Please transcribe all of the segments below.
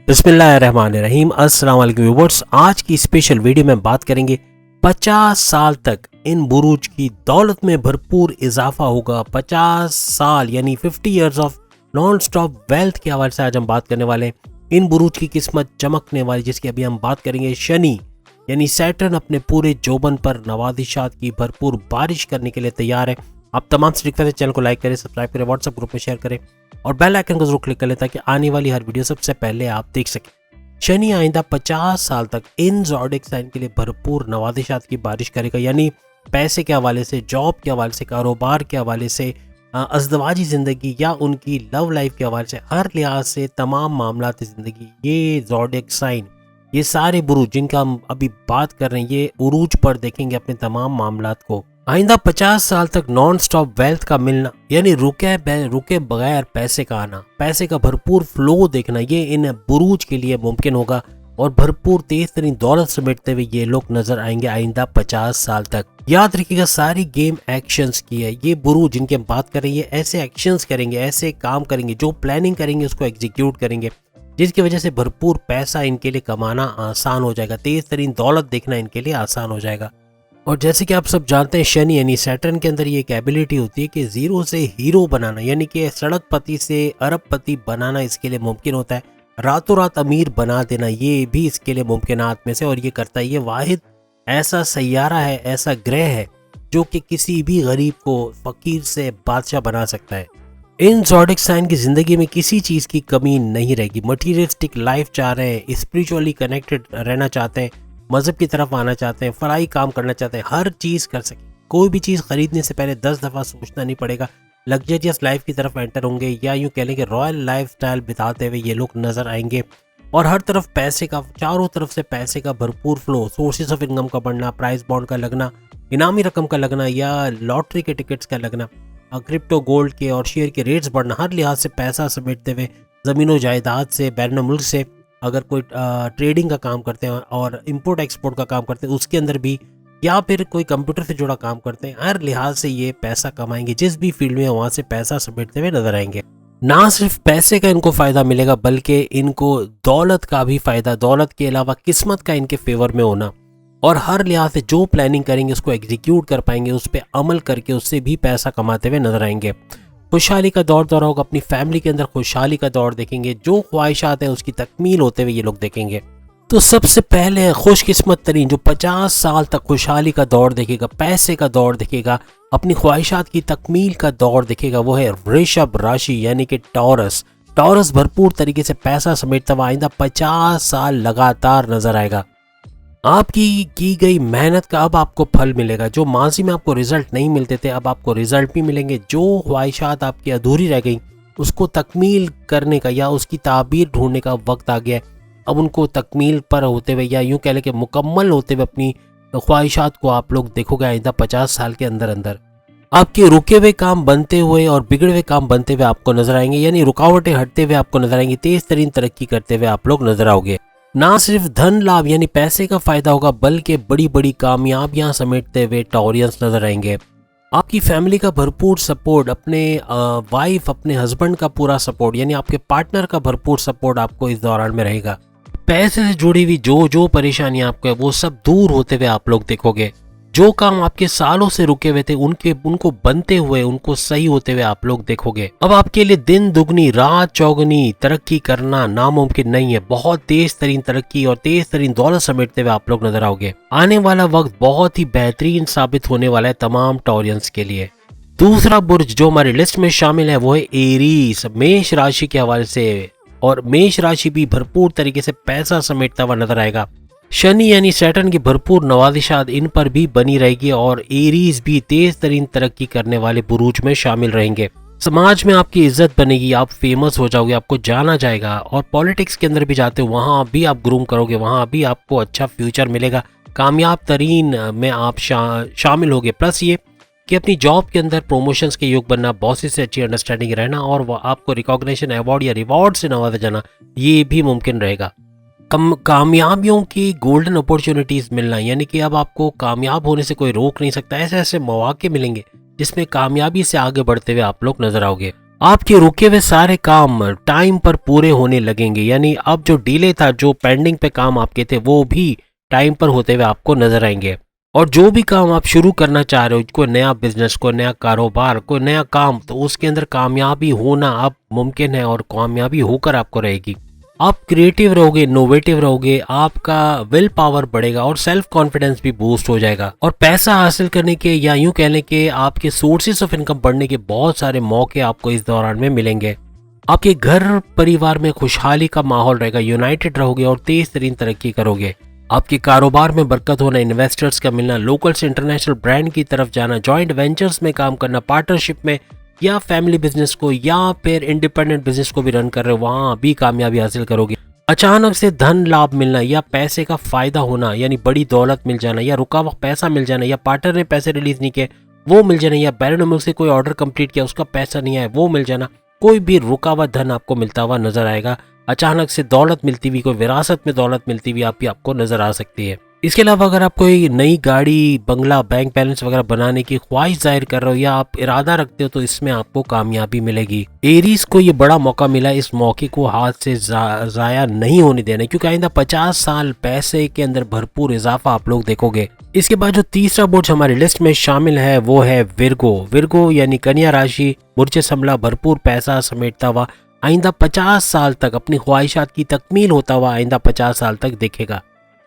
बिस्मिल्लाहिर्रहमानिर्रहीम। अस्सलाम वालेकुम व्यूअर्स। आज की स्पेशल वीडियो में बात करेंगे 50 साल तक इन बुरूज की दौलत में भरपूर इजाफा होगा। 50 साल यानी 50 years of non stop wealth के हवाले से आज हम बात करने वाले हैं। इन बुरूज की किस्मत चमकने वाली, जिसकी अभी हम बात करेंगे। शनि यानी सैटर्न अपने पूरे जोबन पर नवादिशात की भरपूर बारिश करने के लिए तैयार है। आप तमाम से रिक्वेस्ट है, चैनल को लाइक करें, सब्सक्राइब करें, व्हाट्सएप ग्रुप में शेयर करें और बेल आइकन को जरूर क्लिक कर लें ताकि आने वाली हर वीडियो सबसे पहले आप देख सकें। शनि आइंदा 50 साल तक इन ज़ोडिएक साइन के लिए भरपूर नवादिशात की बारिश करेगा, यानी पैसे के हवाले से, जॉब के हवाले से, कारोबार के हवाले से, अज़दवाजी ज़िंदगी या उनकी लव लाइफ के हवाले से, हर लिहाज से तमाम मामलात ज़िंदगी ये ज़ोडिएक साइन, ये सारे बुरूज जिनका हम अभी बात कर रहे हैं, ये उरूज पर देखेंगे अपने तमाम मामलात को। आइंदा 50 साल तक नॉन स्टॉप वेल्थ का मिलना, यानी रुके बगैर पैसे का आना, पैसे का भरपूर फ्लो देखना, ये इन बुरूज के लिए मुमकिन होगा और भरपूर तेज तरीन दौलत समेटते हुए ये लोग नजर आएंगे आइंदा 50 साल तक। याद रखिएगा, सारी गेम एक्शंस की है। ये बुरूज जिनकी हम बात कर रहे हैं, ऐसे एक्शंस करेंगे, ऐसे काम करेंगे, जो प्लानिंग करेंगे उसको एग्जीक्यूट करेंगे, जिसकी वजह से भरपूर पैसा इनके लिए कमाना आसान हो जाएगा, तेज तरीन दौलत देखना इनके लिए आसान हो जाएगा। और जैसे कि आप सब जानते हैं, शनि यानी सैटर्न के अंदर ये एक एबिलिटी होती है कि जीरो से हीरो बनाना, यानी कि सड़कपति से अरबपति बनाना इसके लिए मुमकिन होता है। रातों रात अमीर बना देना ये भी इसके लिए मुमकिनात में से, और ये करता है। ये वाहिद ऐसा सैयारा है, ऐसा ग्रह है जो कि किसी भी गरीब को फकीर से बादशाह बना सकता है। इन ज़ोडिएक साइन की ज़िंदगी में किसी चीज़ की कमी नहीं रहेगी। मटीरियलिस्टिक लाइफ चाह रहे हैं, स्पिरिचुअली कनेक्टेड रहना चाहते हैं, मज़हब की तरफ आना चाहते हैं, फराई काम करना चाहते हैं, हर चीज़ कर सकें। कोई भी चीज़ खरीदने से पहले 10 दफ़ा सोचना नहीं पड़ेगा। लग्जरियस लाइफ की तरफ एंटर होंगे, या यूँ कह लें कि रॉयल लाइफ स्टाइल बिताते हुए ये लोग नज़र आएंगे। और हर तरफ पैसे का, चारों तरफ से पैसे का भरपूर फ्लो, सोर्सेज ऑफ इनकम का बढ़ना, प्राइस बॉन्ड का लगना, इनामी रकम का लगना या लॉटरी के टिकट्स का लगना, क्रिप्टो गोल्ड के और शेयर के रेट्स बढ़ना, हर लिहाज से पैसा समेटते हुए ज़मीनों जायदाद से, बैरून मुल्क से, अगर कोई ट्रेडिंग का काम करते हैं और इंपोर्ट एक्सपोर्ट का काम करते हैं उसके अंदर भी, या फिर कोई कंप्यूटर से जुड़ा काम करते हैं, हर लिहाज से ये पैसा कमाएंगे। जिस भी फील्ड में वहाँ से पैसा समेटते हुए नजर आएंगे। ना सिर्फ पैसे का इनको फ़ायदा मिलेगा, बल्कि इनको दौलत का भी फ़ायदा, दौलत के अलावा किस्मत का इनके फेवर में होना, और हर लिहाज से जो प्लानिंग करेंगे उसको एग्जीक्यूट कर पाएंगे, उस पर अमल करके उससे भी पैसा कमाते हुए नजर आएंगे। खुशहाली का दौर होगा, अपनी फैमिली के अंदर खुशहाली का दौर देखेंगे, जो ख्वाहिशात हैं उसकी तकमील होते हुए ये लोग देखेंगे। तो सबसे पहले खुशकिस्मत तरीन जो 50 साल तक खुशहाली का दौर देखेगा, पैसे का दौर देखेगा, अपनी ख्वाहिशात की तकमील का दौर देखेगा, वो है वृषभ राशि यानी कि टॉरस। टॉरस भरपूर तरीके से पैसा समेटता हुआ आइंदा 50 साल लगातार नजर आएगा। आपकी की गई मेहनत का अब आपको फल मिलेगा। जो माजी में आपको रिजल्ट नहीं मिलते थे, अब आपको रिजल्ट भी मिलेंगे। जो ख्वाहिशात आपकी अधूरी रह गई उसको तकमील करने का या उसकी ताबीर ढूंढने का वक्त आ गया है। अब उनको तकमील पर होते हुए, या यूं कह लें कि मुकम्मल होते हुए अपनी ख्वाहिशात को आप लोग देखोगे आइंदा 50 साल के अंदर अंदर। आपके रुके हुए काम बनते हुए और बिगड़े हुए काम बनते हुए आपको नजर आएंगे, यानी रुकावटें हटते हुए आपको नजर आएंगी। तेज तरीन तरक्की करते हुए आप लोग नजर आओगे। ना सिर्फ धन लाभ यानी पैसे का फायदा होगा, बल्कि बड़ी बड़ी कामयाबियां समेटते हुए टॉरियंस नजर आएंगे। आपकी फैमिली का भरपूर सपोर्ट, अपने वाइफ, अपने हस्बैंड का पूरा सपोर्ट, यानी आपके पार्टनर का भरपूर सपोर्ट आपको इस दौरान में रहेगा। पैसे से जुड़ी हुई जो परेशानियां आपको है वो सब दूर होते हुए आप लोग देखोगे। जो काम आपके सालों से रुके हुए थे उनको बनते हुए, उनको सही होते हुए आप लोग देखोगे। अब आपके लिए दिन दुगनी रात चौगनी तरक्की करना नामुमकिन नहीं है। बहुत तेज तरीन तरक्की और तेज तरीन दौलत समेटते हुए आप लोग नजर आओगे। आने वाला वक्त बहुत ही बेहतरीन साबित होने वाला है तमाम टॉरियंस के लिए। दूसरा बुर्ज जो हमारी लिस्ट में शामिल है वो है एरीज, मेष राशि के हवाले से, और मेष राशि भी भरपूर तरीके से पैसा समेटता हुआ नजर आएगा। शनि यानी सैटर्न की भरपूर नवादिशात इन पर भी बनी रहेगी, और एरीज भी तेज तरीन तरक्की करने वाले बुरूज में शामिल रहेंगे। समाज में आपकी इज्जत बनेगी, आप फेमस हो जाओगे, आपको जाना जाएगा। और पॉलिटिक्स के अंदर भी जाते हो, वहाँ भी आप ग्रूम करोगे, वहाँ भी आपको अच्छा फ्यूचर मिलेगा, कामयाब तरीन में आप शामिल होगे। प्लस ये कि अपनी जॉब के अंदर प्रमोशंस के योग बनना, बॉसेस से अच्छी अंडरस्टैंडिंग रहना, और वो आपको रिकॉग्निशन, अवार्ड या रिवॉर्ड से नवाजा जाना, ये भी मुमकिन रहेगा। कामयाबियों की गोल्डन अपॉर्चुनिटीज मिलना, यानी कि अब आपको कामयाब होने से कोई रोक नहीं सकता। ऐसे ऐसे मौके मिलेंगे जिसमें कामयाबी से आगे बढ़ते हुए आप लोग नजर आओगे। आपके रुके हुए सारे काम टाइम पर पूरे होने लगेंगे, यानी अब जो डिले था, जो पेंडिंग पे काम आपके थे, वो भी टाइम पर होते हुए आपको नजर आएंगे। और जो भी काम आप शुरू करना चाह रहे हो, कोई नया बिजनेस, कोई नया कारोबार, कोई नया काम, तो उसके अंदर कामयाबी होना अब मुमकिन है और कामयाबी होकर आपको रहेगी। आप क्रिएटिव रहोगे, इनोवेटिव रहोगे, आपका विल पावर बढ़ेगा और सेल्फ कॉन्फिडेंस भी बूस्ट हो जाएगा। और पैसा हासिल करने के, या यूं कह लें कि आपके सोर्सेस ऑफ इनकम बढ़ने के बहुत सारे मौके आपको इस दौरान में मिलेंगे। आपके घर परिवार में खुशहाली का माहौल रहेगा, यूनाइटेड रहोगे और तेज तरीन तरक्की करोगे। आपके कारोबार में बरकत होना, इन्वेस्टर्स का मिलना, लोकल से इंटरनेशनल ब्रांड की तरफ जाना, जॉइंट वेंचर्स में काम करना, पार्टनरशिप में, या फैमिली बिजनेस को या फिर इंडिपेंडेंट बिजनेस को भी रन कर रहे हो, वहां भी कामयाबी हासिल करोगे। अचानक से धन लाभ मिलना या पैसे का फायदा होना, यानी बड़ी दौलत मिल जाना, या रुका हुआ पैसा मिल जाना, या पार्टनर ने पैसे रिलीज नहीं किए वो मिल जाना, या बैरन मुल्क से कोई ऑर्डर कंप्लीट किया उसका पैसा नहीं आया वो मिल जाना। कोई भी रुका हुआ धन आपको मिलता हुआ नजर आएगा। अचानक से दौलत मिलती हुई, कोई विरासत में दौलत मिलती हुई आपको नजर आ सकती है। इसके अलावा अगर आप कोई नई गाड़ी, बंगला, बैंक बैलेंस वगैरह बनाने की ख्वाहिश जाहिर कर रहे हो या आप इरादा रखते हो, तो इसमें आपको कामयाबी मिलेगी। एरीज को ये बड़ा मौका मिला, इस मौके को हाथ से जाया नहीं होने देना, क्योंकि आइंदा 50 साल पैसे के अंदर भरपूर इजाफा आप लोग देखोगे। इसके बाद जो तीसरा बुर्ज हमारी लिस्ट में शामिल है वो है विर्गो। विर्गो यानी कन्या राशि, बुर्ज संभला भरपूर पैसा समेटता हुआ आइंदा 50 साल तक अपनी ख्वाहिशात की तकमील होता हुआ आइंदा 50 साल तक देखेगा।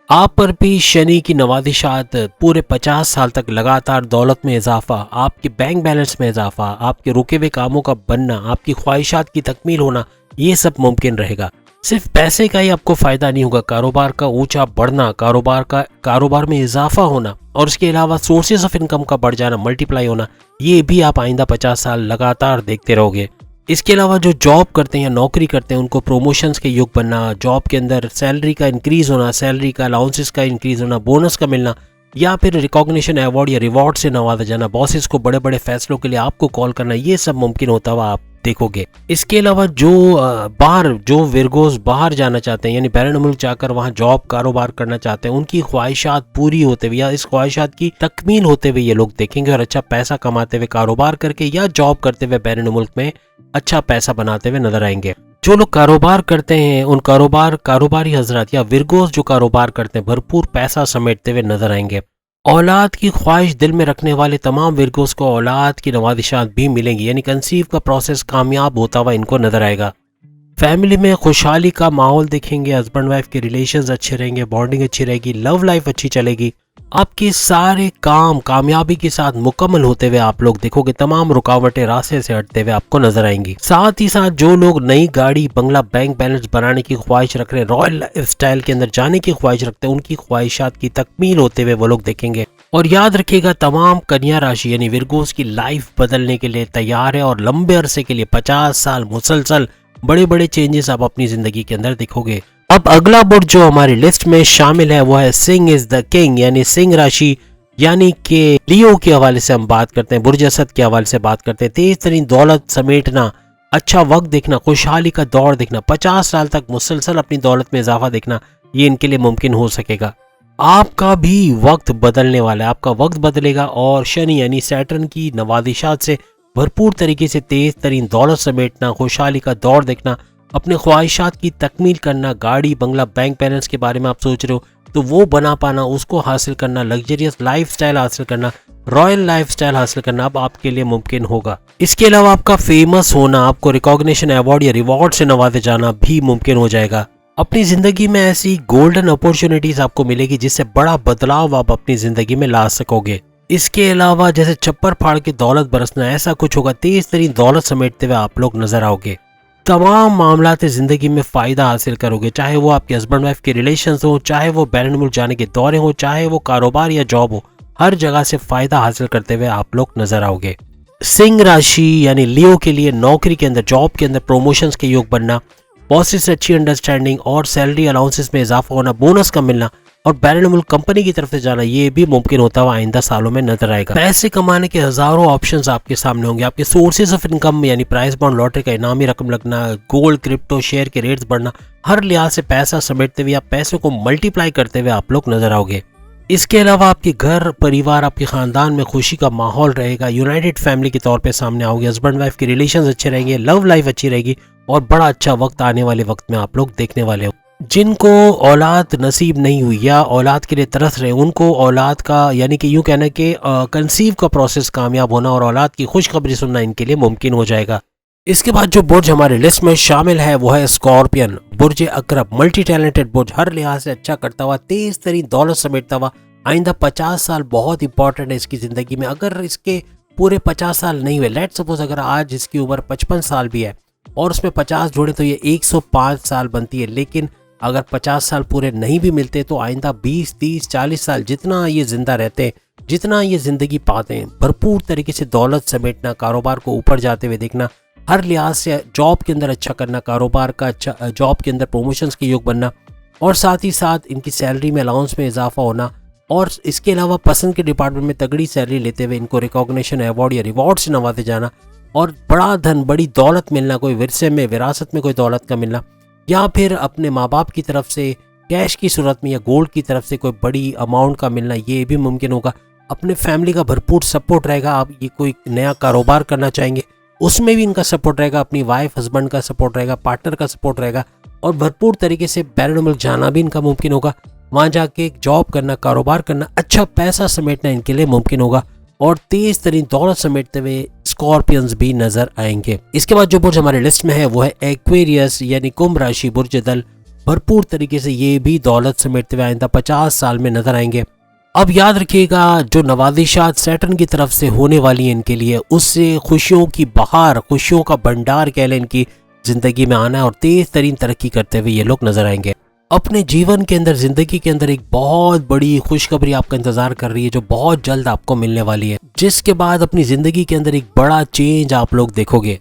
आप पर भी शनि की नवादिशात, पूरे 50 साल तक लगातार दौलत में इजाफा, आपके बैंक बैलेंस में इजाफा, आपके रुके हुए कामों का बनना, आपकी ख्वाहिशात की तकमील होना, ये सब मुमकिन रहेगा। सिर्फ पैसे का ही आपको फायदा नहीं होगा, कारोबार का ऊंचा बढ़ना, कारोबार में इजाफा होना और इसके अलावा सोर्सेज ऑफ इनकम का बढ़ जाना, मल्टीप्लाई होना, ये भी आप आइंदा 50 साल लगातार देखते रहोगे। इसके अलावा जो जॉब करते हैं या नौकरी करते हैं उनको प्रमोशंस के युग बनना, जॉब के अंदर सैलरी का इंक्रीज होना, सैलरी का अलाउंसेस का इंक्रीज होना, बोनस का मिलना, या फिर रिकॉग्निशन, अवार्ड या रिवॉर्ड से नवाजा जाना, बॉसेस को बड़े बड़े फैसलों के लिए आपको कॉल करना, ये सब मुमकिन होता हुआ आप देखोगे। इसके अलावा जो विर्गोस बाहर जाना चाहते हैं, यानी बैरन मुल्क जाकर वहां जॉब, कारोबार करना चाहते हैं, उनकी ख्वाहिशात पूरी होते हुए या इस ख्वाहिशात की तकमील होते हुए ये लोग देखेंगे और अच्छा पैसा कमाते हुए, कारोबार करके या जॉब करते हुए बैरन मुल्क में अच्छा पैसा बनाते हुए नजर आएंगे। जो लोग कारोबार करते हैं उन कारोबारी हजरात या विर्गोस जो कारोबार करते हैं भरपूर पैसा समेटते हुए नजर आएंगे। औलाद की ख्वाहिश दिल में रखने वाले तमाम विर्गोस को औलाद की नवादिशात भी मिलेंगी, यानी कंसीव का प्रोसेस कामयाब होता हुआ इनको नजर आएगा। फैमिली में खुशहाली का माहौल देखेंगे, हस्बैंड वाइफ के रिलेशंस अच्छे रहेंगे, बॉन्डिंग अच्छी रहेगी, लव लाइफ अच्छी चलेगी। आपके सारे काम कामयाबी के साथ मुकम्मल होते हुए आप लोग देखोगे, तमाम रुकावटें रास्ते से हटते हुए आपको नजर आएंगी। साथ ही साथ जो लोग नई गाड़ी, बंगला, बैंक बैलेंस बनाने की ख्वाहिश रख रहे हैं, रॉयल लाइफ स्टाइल के अंदर जाने की ख्वाहिश रखते हैं, उनकी ख्वाहिशात की तकमील होते हुए वो लोग देखेंगे। और याद रखिएगा, तमाम कन्या राशि यानी विर्गोस की लाइफ बदलने के लिए तैयार है और लंबे अरसे के लिए 50 साल मुसलसल बड़े बड़े चेंजेस आप अपनी जिंदगी के अंदर देखोगे। अब अगला बुर्ज जो हमारी लिस्ट में शामिल है वो है सिंह इज द किंग, यानी सिंह राशि, यानी कि लियो के हवाले से हम बात करते हैं, बुर्ज असद के हवाले से बात करते हैं। तेज तरीन दौलत समेटना, अच्छा वक्त देखना, खुशहाली का दौर देखना, 50 साल तक मुसलसल अपनी दौलत में इजाफा देखना, ये इनके लिए मुमकिन हो सकेगा। आपका भी वक्त बदलने वाला है, आपका वक्त बदलेगा और शनि यानी सैटर्न की नवादिशात से भरपूर तरीके से तेज तरीन दौलत समेटना, खुशहाली का दौर देखना, अपने ख्वाहिशात की तकमील करना, गाड़ी, बंगला, बैंक बैलेंस के बारे में आप सोच रहे हो तो वो बना पाना, उसको हासिल करना, लग्जरियस लाइफस्टाइल हासिल करना, रॉयल लाइफस्टाइल हासिल करना अब आपके लिए मुमकिन होगा। इसके अलावा आपका फेमस होना, आपको रिकॉग्निशन, अवार्ड या रिवॉर्ड से नवाजे जाना भी मुमकिन हो जाएगा। अपनी जिंदगी में ऐसी गोल्डन अपॉर्चुनिटीज आपको मिलेगी जिससे बड़ा बदलाव आप अपनी जिंदगी में ला सकोगे। इसके अलावा जैसे छप्पर फाड़ के दौलत बरसना, ऐसा कुछ होगा, तेज तरीन दौलत समेटते हुए आप लोग नजर आओगे। तमाम मामलात जिंदगी में फायदा हासिल करोगे, चाहे वो आपके हस्बैंड वाइफ के रिलेशंस हो, चाहे वो बैरन मुल्क जाने के दौरे हो, चाहे वो कारोबार या जॉब हो, हर जगह से फायदा हासिल करते हुए आप लोग नजर आओगे। सिंह राशि यानी लियो के लिए नौकरी के अंदर, जॉब के अंदर प्रमोशंस के योग बनना, बॉसेस से अच्छी अंडरस्टैंडिंग और सैलरी अलाउंसेस में इजाफा होना, बोनस का मिलना और बैरन मुल्क कंपनी की तरफ से जाना, ये भी मुमकिन होता हुआ आइंदा सालों में नजर आएगा। पैसे कमाने के हजारों ऑप्शंस आपके सामने होंगे। आपके सोर्सेज ऑफ इनकम यानी प्राइस बॉन्ड, लॉटरी का इनामी रकम लगना, गोल्ड, क्रिप्टो, शेयर के रेट्स बढ़ना, हर लिहाज से पैसा समेटते हुए आप पैसे को मल्टीप्लाई करते हुए आप लोग नजर आओगे। इसके अलावा आपके घर परिवार आपके ख़ानदान में खुशी का माहौल रहेगा, यूनाइटेड फैमिली के तौर पे सामने आओगे, हस्बैंड वाइफ के रिलेशंस अच्छे रहेंगे, लव लाइफ अच्छी रहेगी और बड़ा अच्छा वक्त आने वाले वक्त में आप लोग देखने वाले हो। जिनको औलाद नसीब नहीं हुई या औलाद के लिए तरस रहे, उनको औलाद का यानी कि यूँ कहना कि कंसीव का प्रोसेस कामयाब होना और औलाद की खुशखबरी सुनना इनके लिए मुमकिन हो जाएगा। इसके बाद जो बुर्ज हमारे लिस्ट में शामिल है वो है स्कॉर्पियन, बुर्ज अकरब, मल्टी टैलेंटेड बुर्ज, हर लिहाज से अच्छा करता हुआ, तेज तरीन दौलत समेटता हुआ। आइंदा 50 साल बहुत इंपॉर्टेंट है इसकी ज़िंदगी में। अगर इसके पूरे 50 साल नहीं हुए, लेट सपोज अगर आज इसकी उम्र 55 साल भी है और उसमें 50 जोड़े तो ये 105 साल बनती है। लेकिन अगर 50 साल पूरे नहीं भी मिलते तो आइंदा 20, 30, 40 साल जितना ये जिंदा रहते हैं, जितना ये ज़िंदगी पाते हैं, भरपूर तरीके से दौलत समेटना, कारोबार को ऊपर जाते हुए देखना, हर लिहाज से जॉब के अंदर अच्छा करना, कारोबार का अच्छा, जॉब के अंदर प्रमोशंस के योग बनना और साथ ही साथ इनकी सैलरी में अलाउंस में इजाफा होना और इसके अलावा पसंद के डिपार्टमेंट में तगड़ी सैलरी लेते हुए इनको रिकॉग्निशन, अवार्ड या रिवॉर्ड से नवाजे जाना और बड़ा धन, बड़ी दौलत मिलना, कोई विरसे में, विरासत में कोई दौलत का मिलना या फिर अपने माँ बाप की तरफ से कैश की सूरत में या गोल्ड की तरफ से कोई बड़ी अमाउंट का मिलना, ये भी मुमकिन होगा। अपने फैमिली का भरपूर सपोर्ट रहेगा। आप ये कोई नया कारोबार करना चाहेंगे उसमें भी इनका सपोर्ट रहेगा, अपनी वाइफ हस्बैंड का सपोर्ट रहेगा, पार्टनर का सपोर्ट रहेगा और भरपूर तरीके से बैरून मुल्क जाना भी इनका मुमकिन होगा। वहाँ जाके जॉब करना, कारोबार करना, अच्छा पैसा समेटना इनके लिए मुमकिन होगा और तेज तरीन दौलत समेटते हुए स्कॉर्पियंस भी नजर आएंगे। इसके बाद जो बुर्ज हमारे लिस्ट में है वो है एक्वेरियस यानी कुंभ राशि, बुर्ज दल, भरपूर तरीके से ये भी दौलत समेटते हुए आइंदा 50 साल में नजर आएंगे। अब याद रखिएगा, जो नवाजिशात सैटर्न की तरफ से होने वाली है इनके लिए, उससे खुशियों की बहार, खुशियों का भंडार कह लें, इनकी जिंदगी में आना है और तेज तरीन तरक्की करते हुए ये लोग नजर आएंगे। अपने जीवन के अंदर, जिंदगी के अंदर एक बहुत बड़ी खुशखबरी आपका इंतजार कर रही है जो बहुत जल्द आपको मिलने वाली है, जिसके बाद अपनी जिंदगी के अंदर एक बड़ा चेंज आप लोग देखोगे।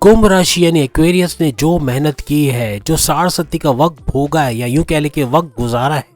कुंभ राशि यानी एक्वेरियस ने जो मेहनत की है, जो साढ़ सत्ती का वक्त भोगा है या यूं कह ले कि वक्त गुजारा है,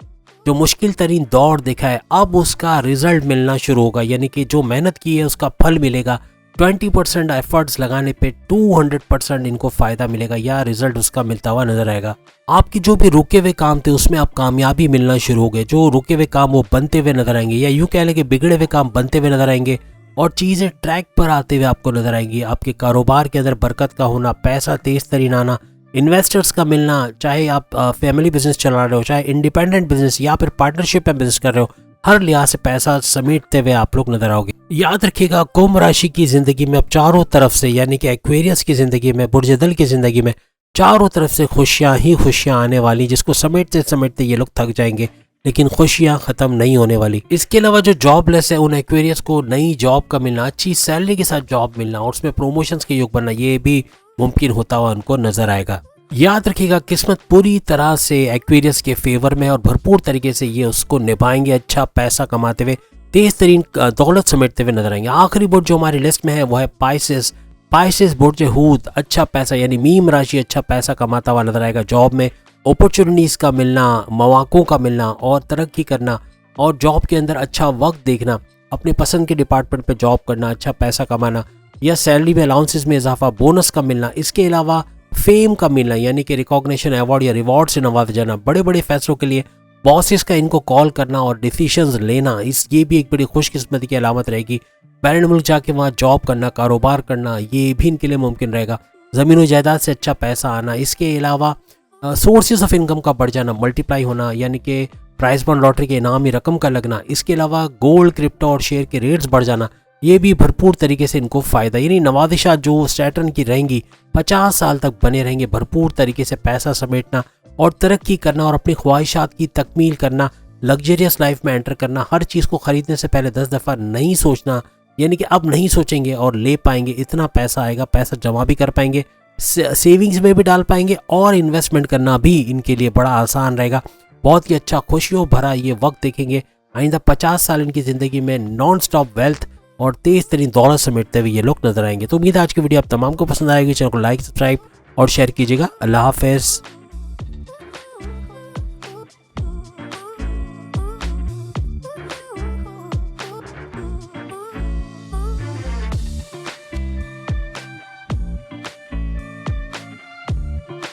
जो मुश्किल तरीन दौर देखा है, अब उसका रिजल्ट मिलना शुरू होगा। यानी कि जो मेहनत की है उसका फल मिलेगा। 20% एफर्ट्स लगाने पे 200% इनको फायदा मिलेगा या रिजल्ट उसका मिलता हुआ नजर आएगा। आपकी जो भी रुके हुए काम थे उसमें आप कामयाबी मिलना शुरू हो गए। जो रुके हुए काम वो बनते हुए नजर आएंगे या यूं कह लें कि बिगड़े हुए काम बनते हुए नजर आएंगे और चीजें ट्रैक पर आते हुए आपको नजर आएंगी। आपके कारोबार के अंदर बरकत का होना, पैसा तेज तरीन आना, इन्वेस्टर्स का मिलना, चाहे आप फैमिली बिजनेस चला रहे हो, चाहे इंडिपेंडेंट बिजनेस या फिर पार्टनरशिप में बिजनेस कर रहे हो, हर लिहाज से पैसा समेटते हुए आप लोग नजर आओगे। याद रखिएगा, कुंभ राशि की जिंदगी में अब चारों तरफ से यानी कि एक्वेरियस की जिंदगी में, बुर्ज दल की जिंदगी में चारों तरफ से खुशियां ही खुशियां आने वाली, जिसको समेटते समेटते ये लोग थक जाएंगे, लेकिन खुशियां खत्म नहीं होने वाली। इसके अलावा जो जॉबलेस है उन एक्वेरियस को नई जॉब का मिलना, अच्छी सैलरी के साथ जॉब मिलना और उसमें प्रमोशंस के योग बनना, ये भी मुमकिन होता हुआ उनको नजर आएगा। याद रखिएगा, किस्मत पूरी तरह से एक्वेरियस के फेवर में और भरपूर तरीके से ये उसको निभाएंगे, अच्छा पैसा कमाते हुए, तेज तरीन दौलत समेटते हुए नजर आएंगे। आखिरी बुर्ज जो हमारी लिस्ट में है वो है पाइसेस, पाइसेस बुर्ज हूत, अच्छा पैसा यानी मीन राशि अच्छा पैसा कमाता हुआ नजर आएगा। जॉब में अपॉर्चुनिटीज का मिलना, मौकों का मिलना और तरक्की करना और जॉब के अंदर अच्छा वक्त देखना, अपने पसंद के डिपार्टमेंट पे जॉब करना, अच्छा पैसा कमाना या सैलरी में अलाउंसेस में इजाफा, बोनस का मिलना, इसके अलावा फेम का मिलना यानी कि रिकॉग्निशन, अवार्ड या रिवॉर्ड से नवाजा जाना, बड़े बड़े फैसलों के लिए बॉसेस का इनको कॉल करना और डिसीजंस लेना, ये भी एक बड़ी खुशकिस्मती की अलामत रहेगी। बैरून मुल्क जाके वहाँ जॉब करना, कारोबार करना, ये भी इनके लिए मुमकिन रहेगा। ज़मीन जायदाद से अच्छा पैसा आना, इसके अलावा सोर्सेज ऑफ इनकम का बढ़ जाना, मल्टीप्लाई होना यानी कि प्राइज बॉन्ड लॉटरी के इनामी रकम का लगना, इसके अलावा गोल्ड, क्रिप्टो और शेयर के रेट्स बढ़ जाना, ये भी भरपूर तरीके से इनको फायदा। यानी नवादिशात जो सैटर्न की रहेंगी 50 साल तक बने रहेंगे, भरपूर तरीके से पैसा समेटना और तरक्की करना और अपनी ख्वाहिशात की तकमील करना, लग्जरियस लाइफ में एंटर करना, हर चीज़ को खरीदने से पहले 10 दफ़ा नहीं सोचना, यानी कि अब नहीं सोचेंगे और ले पाएंगे, इतना पैसा आएगा, पैसा जमा भी कर पाएंगे, सेविंग्स में भी डाल पाएंगे और इन्वेस्टमेंट करना भी इनके लिए बड़ा आसान रहेगा। बहुत ही अच्छा खुशियों भरा ये वक्त देखेंगे। आइंदा 50 साल इनकी ज़िंदगी में नॉन स्टॉप वेल्थ और तेज तरीन दौलत समेटते हुए ये लोग नजर आएंगे। तो उम्मीद है आज की वीडियो आप तमाम को पसंद आएगी। चैनल को लाइक, सब्सक्राइब और शेयर कीजिएगा। अल्लाह हाफिज़।